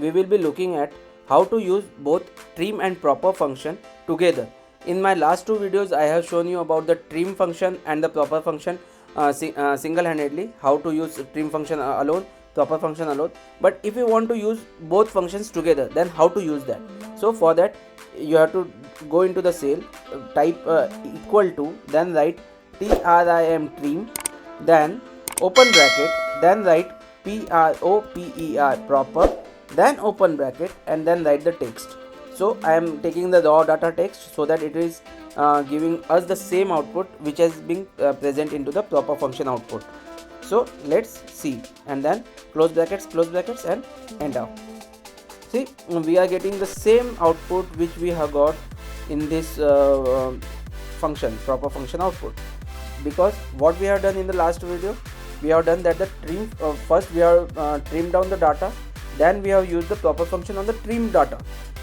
we will be looking at how to use both trim and proper function together. In my last two videos I have shown you about the trim function and the proper function single-handedly, how to use trim function alone, proper function alone. But if you want to use both functions together, then how to use that? So for that you have to go into the cell, type equal to, then write trim, then open bracket, then write proper, proper, then open bracket, and then write the text. So I am taking the raw data text so that it is giving us the same output which has been present into the proper function output. So let's see, and then close brackets and enter. See, we are getting the same output which we have got in this function, proper function output, because what we have done in the last video, we have done that the trim, first we have trimmed down the data, then we have used the proper function on the trim data.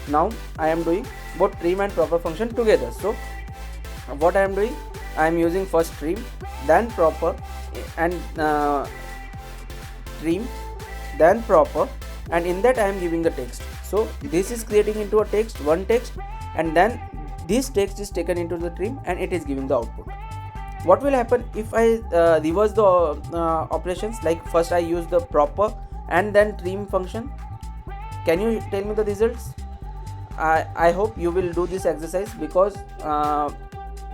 Now I am doing both trim and proper function together. So what I am doing, I am using first trim, then proper, and trim, then proper, and in that I am giving the text. So this is creating into a text, one text, and then this text is taken into the trim and it is giving the output. What will happen if I reverse the operations, like first I use the proper and then trim function? Can you tell me the results? I hope you will do this exercise, because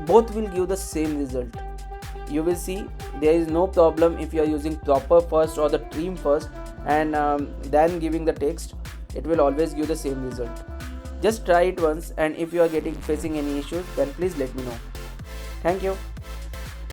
both will give the same result. You will see there is no problem if you are using proper first or the trim first and then giving the text. It will always give the same result. Just try it once, and if you are facing any issues, then please let me know. Thank you.